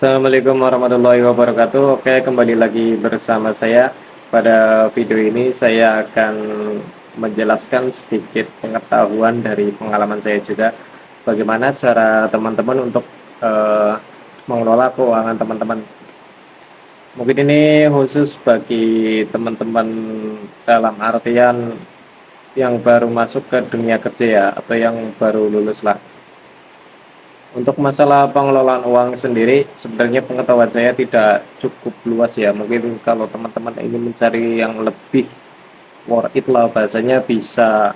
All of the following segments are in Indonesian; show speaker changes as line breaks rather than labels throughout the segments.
Assalamualaikum warahmatullahi wabarakatuh. Oke, kembali lagi bersama saya. Pada video ini saya akan menjelaskan sedikit pengetahuan dari pengalaman saya juga, bagaimana cara teman-teman untuk eh, mengelola keuangan teman-teman. Mungkin ini khusus bagi teman-teman dalam artian yang baru masuk ke dunia kerja ya, atau yang baru lulus lah. Untuk masalah pengelolaan uang sendiri, sebenarnya pengetahuan saya tidak cukup luas ya. Mungkin kalau teman-teman ingin mencari yang lebih worth it lah bahasanya, bisa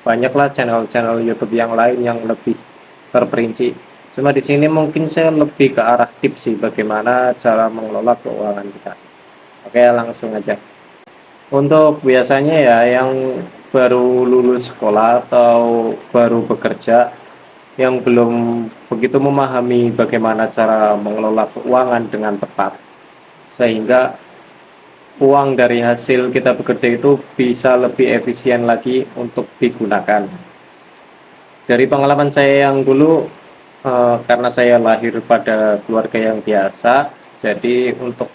banyaklah channel-channel YouTube yang lain yang lebih terperinci. Cuma di sini mungkin saya lebih ke arah tips sih, bagaimana cara mengelola keuangan kita. Oke, langsung aja. Untuk biasanya ya yang baru lulus sekolah atau baru bekerja, yang belum begitu memahami bagaimana cara mengelola keuangan dengan tepat, sehingga uang dari hasil kita bekerja itu bisa lebih efisien lagi untuk digunakan. Dari pengalaman saya yang dulu, karena saya lahir pada keluarga yang biasa, jadi untuk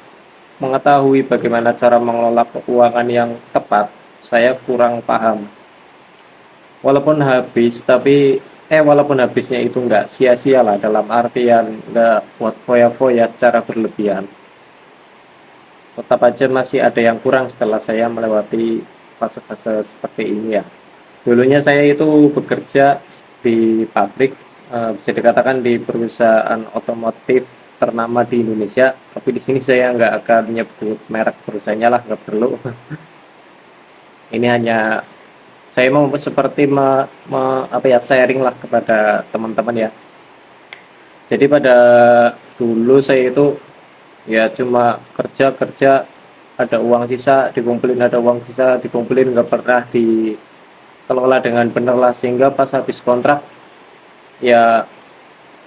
mengetahui bagaimana cara mengelola keuangan yang tepat, saya kurang paham. Walaupun habisnya itu nggak sia-sia lah, dalam artian nggak buat foya-foya secara berlebihan, tetap aja masih ada yang kurang setelah saya melewati fase-fase seperti ini ya. Dulunya saya itu bekerja di pabrik, bisa dikatakan di perusahaan otomotif ternama di Indonesia, tapi di sini saya nggak akan nyebut merek perusahaannya lah, nggak perlu. Ini hanya saya mau seperti sharing lah kepada teman-teman ya. Jadi pada dulu saya itu ya cuma kerja kerja, ada uang sisa dikumpulin, ada uang sisa dikumpulin, nggak pernah dikelola dengan benar lah, sehingga pas habis kontrak ya,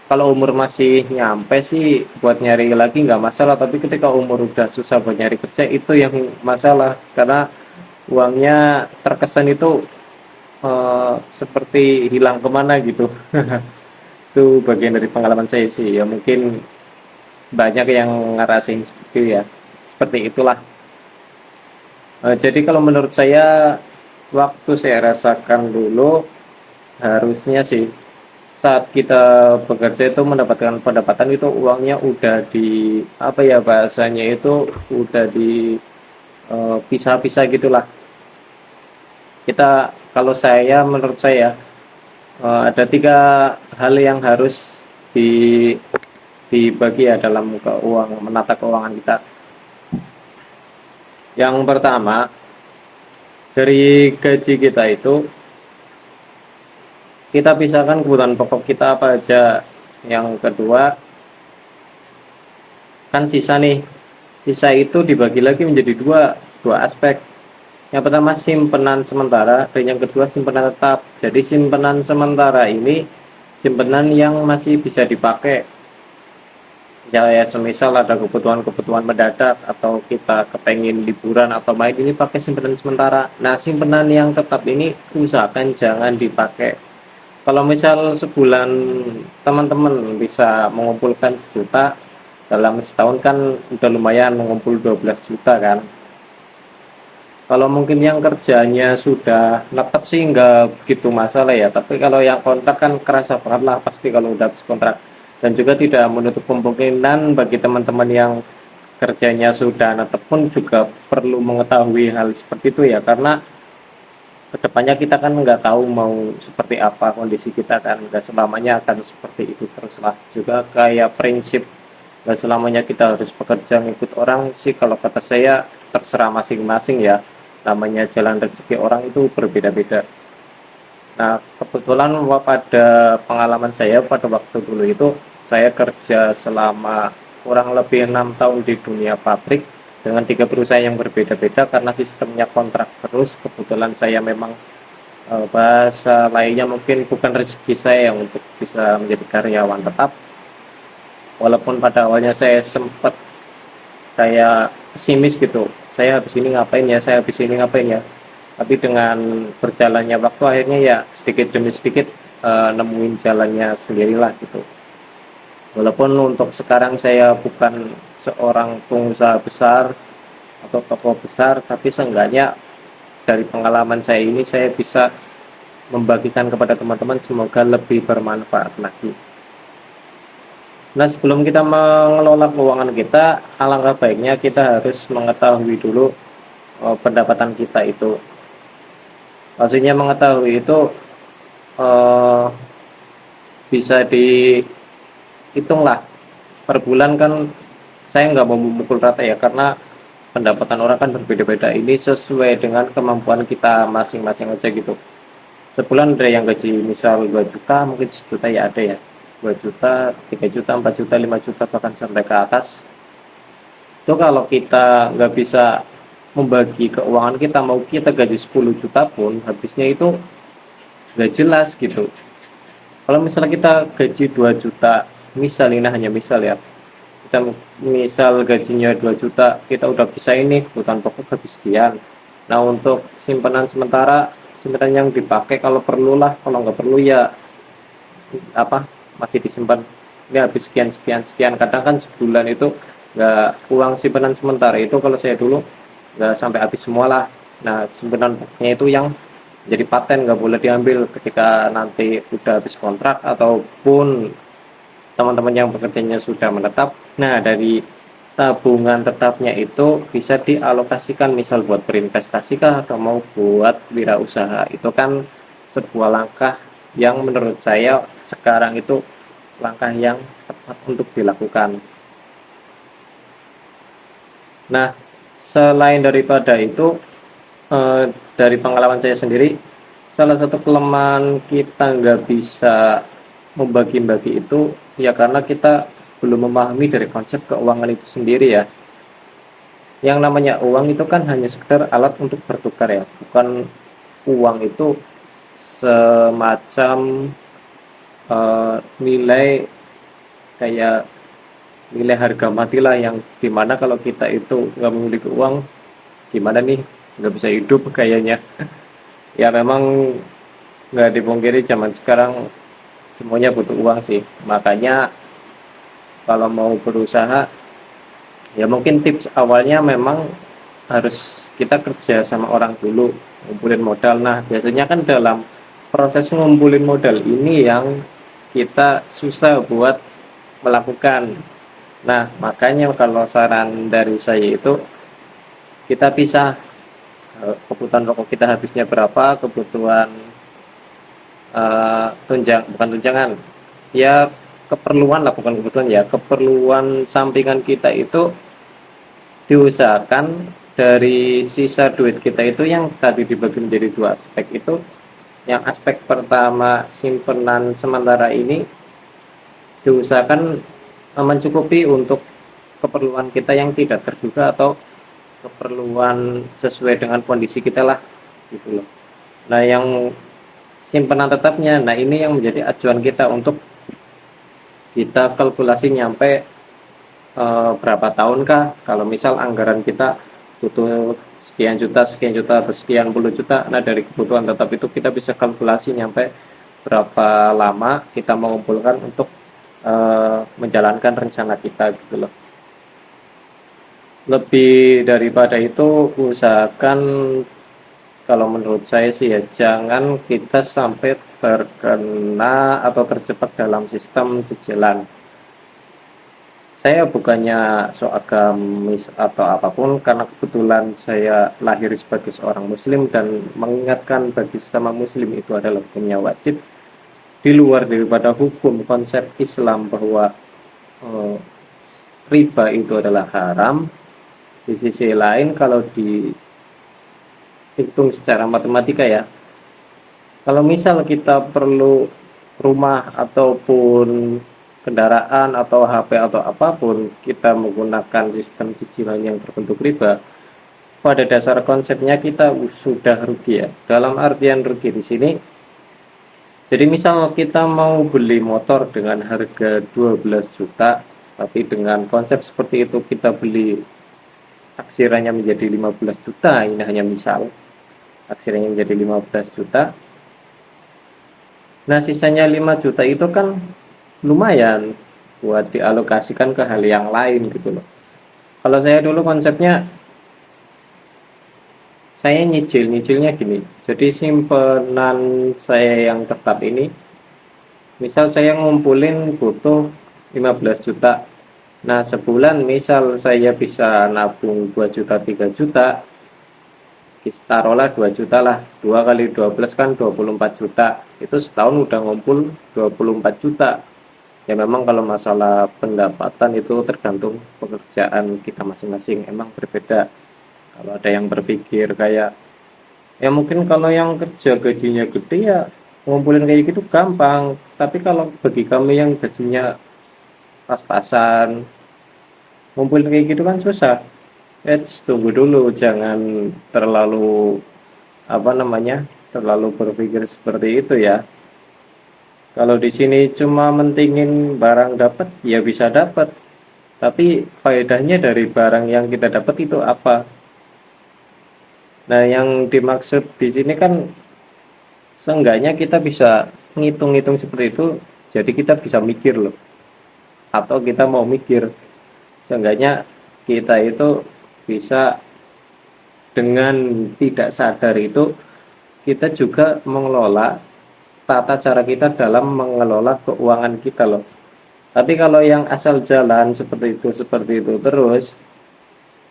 kalau umur masih nyampe sih buat nyari lagi nggak masalah, tapi ketika umur udah susah buat nyari kerja itu yang masalah, karena uangnya terkesan itu seperti hilang kemana gitu. Itu bagian dari pengalaman saya sih ya, mungkin banyak yang ngerasain seperti itu ya, seperti itulah. Jadi kalau menurut saya, waktu saya rasakan dulu, harusnya sih saat kita bekerja itu mendapatkan pendapatan itu uangnya udah di apa ya bahasanya itu, udah di pisah-pisah gitulah. Kita, kalau saya, menurut saya ada tiga hal yang harus di dibagi ya dalam menata keuangan kita. Yang pertama, dari gaji kita itu kita pisahkan kebutuhan pokok kita apa aja. Yang kedua, kan sisa nih, sisa itu dibagi lagi menjadi dua aspek. Yang pertama simpenan sementara, dan yang kedua simpenan tetap. Jadi simpenan sementara ini simpenan yang masih bisa dipakai ya, semisal ada kebutuhan-kebutuhan mendadak atau kita kepengen liburan atau main, ini pakai simpenan sementara. Nah, simpenan yang tetap ini usahakan jangan dipakai. Kalau misal sebulan teman-teman bisa mengumpulkan 1 juta, dalam setahun kan udah lumayan mengumpul 12 juta kan. Kalau mungkin yang kerjanya sudah netap sih nggak begitu masalah ya, tapi kalau yang kontrak kan kerasa banget lah pasti kalau udah habis kontrak. Dan juga tidak menutup kemungkinan bagi teman-teman yang kerjanya sudah netap pun juga perlu mengetahui hal seperti itu ya, karena kedepannya kita kan nggak tahu mau seperti apa kondisi kita, kan nggak selamanya akan seperti itu terus lah. Juga kayak prinsip nggak selamanya kita harus bekerja ngikut orang sih, kalau kata saya terserah masing-masing ya, namanya jalan rezeki orang itu berbeda-beda. Nah, kebetulan pada pengalaman saya pada waktu dulu itu, saya kerja selama kurang lebih 6 tahun di dunia pabrik dengan 3 perusahaan yang berbeda-beda, karena sistemnya kontrak terus. Kebetulan saya memang bahasa lainnya mungkin bukan rezeki saya untuk bisa menjadi karyawan tetap. Walaupun pada awalnya saya sempat kayak pesimis gitu, saya habis ini ngapain ya, saya habis ini ngapain ya, tapi dengan berjalannya waktu akhirnya ya sedikit demi sedikit nemuin jalannya sendirilah gitu. Walaupun untuk sekarang saya bukan seorang pengusaha besar atau tokoh besar, tapi seenggaknya dari pengalaman saya ini saya bisa membagikan kepada teman-teman, semoga lebih bermanfaat lagi. Nah, sebelum kita mengelola keuangan kita, alangkah baiknya kita harus mengetahui dulu pendapatan kita itu. Maksudnya mengetahui itu eh, bisa dihitunglah per bulan kan. Saya nggak mau memukul rata ya, karena pendapatan orang kan berbeda-beda, ini sesuai dengan kemampuan kita masing-masing aja gitu. Sebulan ada yang gaji misal 2 juta, mungkin sejuta ya ada ya, 2 juta, 3 juta, 4 juta, 5 juta, bahkan sampai ke atas. Itu kalau kita nggak bisa membagi keuangan kita, mau kita gaji 10 juta pun habisnya itu nggak jelas gitu. Kalau misalnya kita gaji 2 juta, misal ini hanya misal ya, kita misal gajinya 2 juta, kita udah bisa ini kebutuhan pokok habis sekian. Nah, untuk simpanan sementara, simpanan yang dipakai kalau perlu lah, kalau nggak perlu ya apa, masih disimpan, ini habis sekian sekian sekian. Kadang kan sebulan itu nggak, uang simpanan sementara itu kalau saya dulu nggak sampai habis semua lah. Nah, simpanan pokoknya itu yang jadi paten, nggak boleh diambil ketika nanti udah habis kontrak ataupun teman-teman yang bekerjanya sudah menetap. Nah, dari tabungan tetapnya itu bisa dialokasikan misal buat berinvestasi kah atau mau buat wirausaha. Itu kan sebuah langkah yang menurut saya sekarang itu langkah yang tepat untuk dilakukan. Nah, selain daripada itu, dari pengalaman saya sendiri, salah satu kelemahan kita nggak bisa membagi-bagi itu ya karena kita belum memahami dari konsep keuangan itu sendiri ya. Yang namanya uang itu kan hanya sekedar alat untuk bertukar ya, bukan uang itu semacam nilai kayak nilai harga mati lah, yang dimana kalau kita itu nggak memiliki uang gimana nih, nggak bisa hidup kayaknya. Ya memang nggak dipungkiri zaman sekarang semuanya butuh uang sih, makanya kalau mau berusaha ya mungkin tips awalnya memang harus kita kerja sama orang dulu, ngumpulin modal. Nah, biasanya kan dalam proses ngumpulin modal ini yang kita susah buat melakukan. Nah, makanya kalau saran dari saya itu kita bisa kebutuhan pokok kita habisnya berapa, kebutuhan bukan tunjangan ya, keperluan lah, bukan kebutuhan ya, keperluan sampingan kita itu diusahakan dari sisa duit kita itu yang tadi dibagi menjadi dua aspek itu. Yang aspek pertama, simpanan sementara ini diusahakan mencukupi untuk keperluan kita yang tidak terduga atau keperluan sesuai dengan kondisi kita lah gitu loh. Nah, yang simpanan tetapnya, nah ini yang menjadi acuan kita untuk kita kalkulasi nyampe berapa tahun kah, kalau misal anggaran kita butuh sekian juta atau sekian puluh juta. Nah, dari kebutuhan tetap itu kita bisa kalkulasi nyampe berapa lama kita mengumpulkan untuk menjalankan rencana kita gitu loh. Lebih daripada itu, usahakan kalau menurut saya sih ya, jangan kita sampai terkena atau terjebak dalam sistem cicilan. Saya bukannya so agamis atau apapun, karena kebetulan saya lahir sebagai seorang muslim dan mengingatkan bagi sesama muslim itu adalah hukumnya wajib. Di luar daripada hukum konsep Islam bahwa eh, riba itu adalah haram, di sisi lain kalau dihitung secara matematika ya, kalau misal kita perlu rumah ataupun kendaraan atau HP atau apapun, kita menggunakan sistem cicilan yang berbentuk riba, pada dasar konsepnya kita sudah rugi ya. Dalam artian rugi di sini, jadi misal kita mau beli motor dengan harga 12 juta, tapi dengan konsep seperti itu kita beli taksirannya menjadi 15 juta, ini hanya misal, taksirannya menjadi 15 juta. Nah, sisanya 5 juta itu kan lumayan buat dialokasikan ke hal yang lain gitu loh. Kalau saya dulu konsepnya, saya nyicilnya gini. Jadi simpenan saya yang tetap ini, misal saya ngumpulin butuh 15 juta. Nah, sebulan misal saya bisa nabung 2 juta, 3 juta, taruhlah 2 juta lah. 2 kali 12 kan 24 juta. Itu setahun udah ngumpul 24 juta. Ya memang kalau masalah pendapatan itu tergantung pekerjaan kita masing-masing, emang berbeda. Kalau ada yang berpikir kayak, ya mungkin kalau yang kerja gajinya gede ya ngumpulin kayak gitu gampang, tapi kalau bagi kami yang gajinya pas-pasan, ngumpulin kayak gitu kan susah. Tunggu dulu, jangan terlalu apa namanya, terlalu berpikir seperti itu ya. Kalau di sini cuma mentingin barang dapat, ya bisa dapat. Tapi faedahnya dari barang yang kita dapat itu apa? Nah, yang dimaksud di sini kan seenggaknya kita bisa ngitung-ngitung seperti itu, jadi kita bisa mikir loh. Atau kita mau mikir, seenggaknya kita itu bisa dengan tidak sadar itu kita juga mengelola tata cara kita dalam mengelola keuangan kita loh. Tapi kalau yang asal jalan seperti itu terus,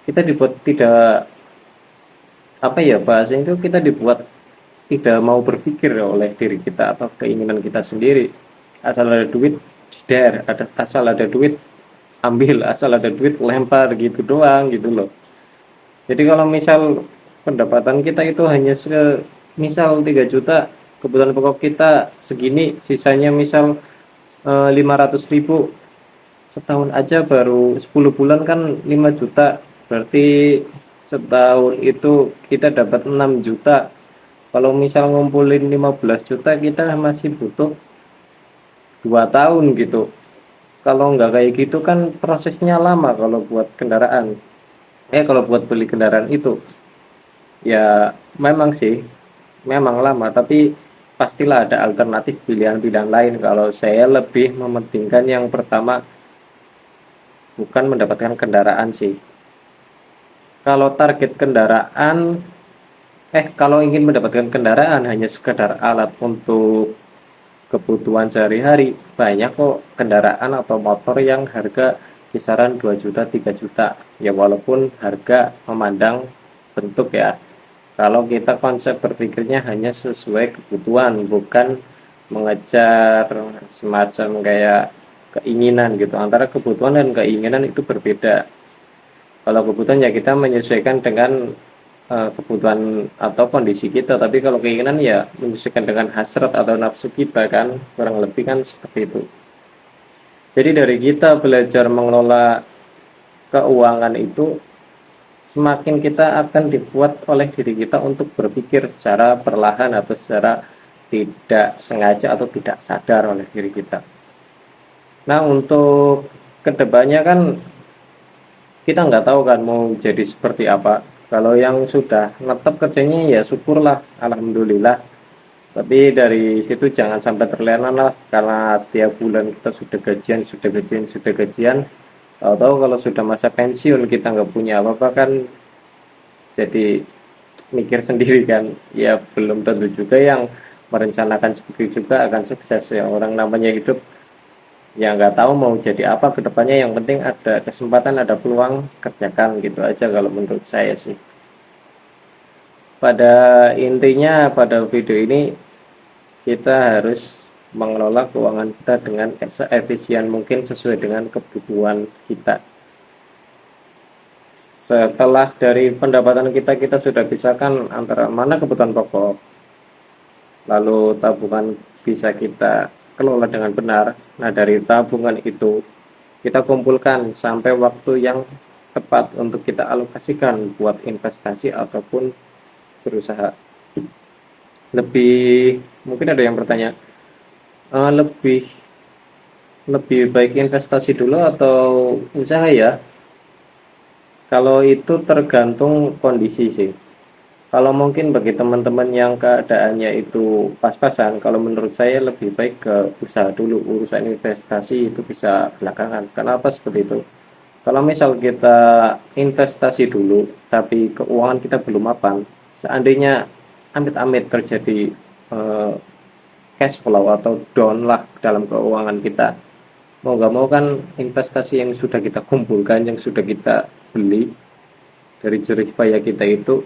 kita dibuat tidak, apa ya bahasanya itu, kita dibuat tidak mau berpikir oleh diri kita atau keinginan kita sendiri. Asal ada duit der, asal ada duit ambil, asal ada duit lempar gitu doang gitu loh. Jadi kalau misal pendapatan kita itu hanya misal 3 juta, kebutuhan pokok kita segini, sisanya misal 500.000, setahun aja baru 10 bulan kan 5 juta, berarti setahun itu kita dapat 6 juta. Kalau misal ngumpulin 15 juta kita masih butuh 2 tahun gitu. Kalau nggak kayak gitu kan prosesnya lama kalau buat kendaraan. Kalau buat beli kendaraan itu ya memang sih, memang lama, tapi pastilah ada alternatif pilihan-pilihan lain. Kalau saya lebih mementingkan yang pertama, bukan mendapatkan kendaraan sih. Kalau target kendaraan, kalau ingin mendapatkan kendaraan hanya sekedar alat untuk kebutuhan sehari-hari, banyak kok kendaraan atau motor yang harga kisaran 2 juta, 3 juta. Ya walaupun harga memandang bentuk ya. Kalau kita konsep berpikirnya hanya sesuai kebutuhan, bukan mengejar semacam kayak keinginan gitu. Antara kebutuhan dan keinginan itu berbeda. Kalau kebutuhan ya kita menyesuaikan dengan kebutuhan atau kondisi kita, tapi kalau keinginan ya menyesuaikan dengan hasrat atau nafsu kita kan, kurang lebih kan seperti itu. Jadi dari kita belajar mengelola keuangan itu, semakin kita akan dibuat oleh diri kita untuk berpikir secara perlahan atau secara tidak sengaja atau tidak sadar oleh diri kita. Nah, untuk kedepannya kan kita nggak tahu kan mau jadi seperti apa. Kalau yang sudah netap kerjanya ya syukurlah, alhamdulillah. Tapi dari situ jangan sampai terlena lah, karena setiap bulan kita sudah gajian, sudah gajian. Tahu-tahu kalau sudah masa pensiun kita nggak punya apa-apa kan, jadi mikir sendiri kan. Ya belum tentu juga yang merencanakan seperti juga akan sukses ya. Orang namanya hidup ya nggak tahu mau jadi apa kedepannya, yang penting ada kesempatan, ada peluang, kerjakan gitu aja kalau menurut saya sih. Pada intinya pada video ini kita harus mengelola keuangan kita dengan seefisien mungkin sesuai dengan kebutuhan kita. Setelah dari pendapatan kita, kita sudah pisahkan antara mana kebutuhan pokok, lalu tabungan bisa kita kelola dengan benar. Nah, dari tabungan itu kita kumpulkan sampai waktu yang tepat untuk kita alokasikan buat investasi ataupun berusaha. Lebih, mungkin ada yang bertanya, lebih baik investasi dulu atau usaha ya? Kalau itu tergantung kondisi sih. Kalau mungkin bagi teman-teman yang keadaannya itu pas-pasan, kalau menurut saya lebih baik ke usaha dulu, urusan investasi itu bisa belakangan. Kenapa seperti itu? Kalau misal kita investasi dulu, tapi keuangan kita belum mapan, seandainya amit-amit terjadi eh, cash flow atau down lah dalam keuangan kita, mau nggak mau kan investasi yang sudah kita kumpulkan, yang sudah kita beli dari jerih payah kita itu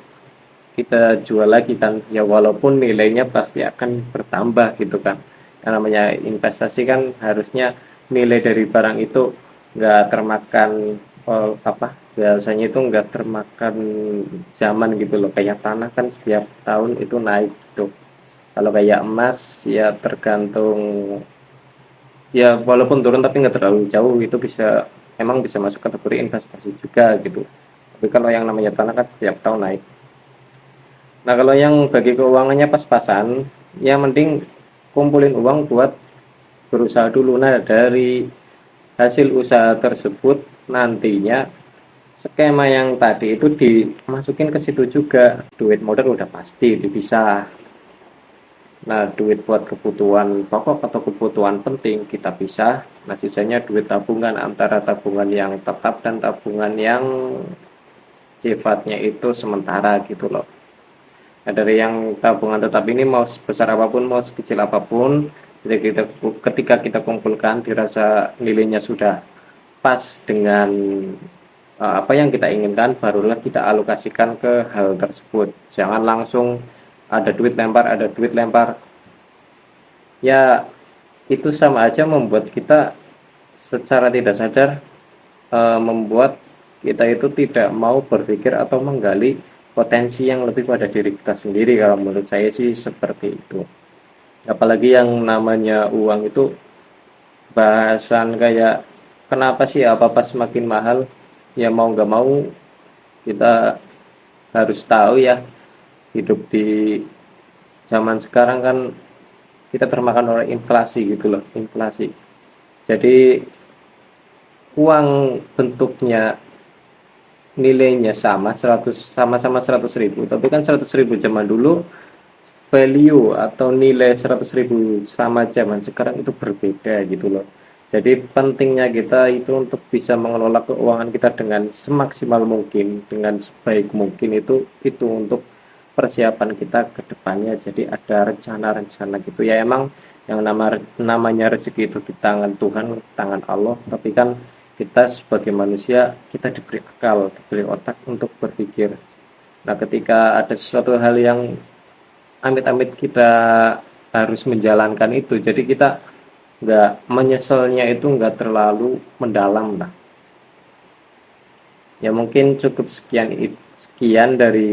kita jual lagi kan, ya walaupun nilainya pasti akan bertambah gitu kan. Yang namanya investasi kan harusnya nilai dari barang itu nggak termakan biasanya itu nggak termakan zaman gitu loh, kayak tanah kan setiap tahun itu naik gitu. Kalau kayak emas ya tergantung, ya walaupun turun tapi nggak terlalu jauh, itu bisa emang bisa masuk kategori investasi juga gitu. Tapi kalau yang namanya tanah kan setiap tahun naik. Nah, kalau yang bagi keuangannya pas-pasan, ya mending kumpulin uang buat berusaha dulu. Nah, dari hasil usaha tersebut nantinya skema yang tadi itu dimasukin ke situ juga. Duit modal udah pasti dipisah. Nah, duit buat kebutuhan pokok atau kebutuhan penting kita pisah. Nah, sisanya duit tabungan, antara tabungan yang tetap dan tabungan yang sifatnya itu sementara gitu loh. Nah, dari yang tabungan tetap ini mau sebesar apapun, mau sekecil apapun, ketika kita kumpulkan dirasa nilainya sudah pas dengan apa yang kita inginkan, barulah kita alokasikan ke hal tersebut. Jangan langsung ada duit lempar, ya itu sama aja membuat kita secara tidak sadar, membuat kita itu tidak mau berpikir atau menggali potensi yang lebih pada diri kita sendiri. Kalau menurut saya sih seperti itu. Apalagi yang namanya uang itu bahasan kayak kenapa sih apa-apa semakin mahal, ya mau nggak mau kita harus tahu ya, hidup di zaman sekarang kan kita termakan oleh inflasi gitu loh, inflasi. Jadi uang bentuknya nilainya sama 100, sama-sama 100.000, tapi kan 100.000 zaman dulu value atau nilai 100.000 sama zaman sekarang itu berbeda gitu loh. Jadi pentingnya kita itu untuk bisa mengelola keuangan kita dengan semaksimal mungkin, dengan sebaik mungkin, itu untuk persiapan kita ke depannya. Jadi ada rencana-rencana gitu ya. Emang yang namanya rezeki itu di tangan Tuhan, tangan Allah, tapi kan kita sebagai manusia kita diberi akal, diberi otak untuk berpikir. Nah, ketika ada sesuatu hal yang amit-amit kita harus menjalankan itu, jadi kita nggak menyesalnya, itu nggak terlalu mendalam lah. Ya mungkin cukup sekian dari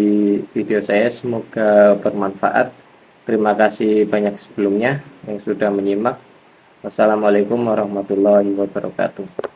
video saya, semoga bermanfaat. Terima kasih banyak sebelumnya yang sudah menyimak. Wassalamualaikum warahmatullahi wabarakatuh.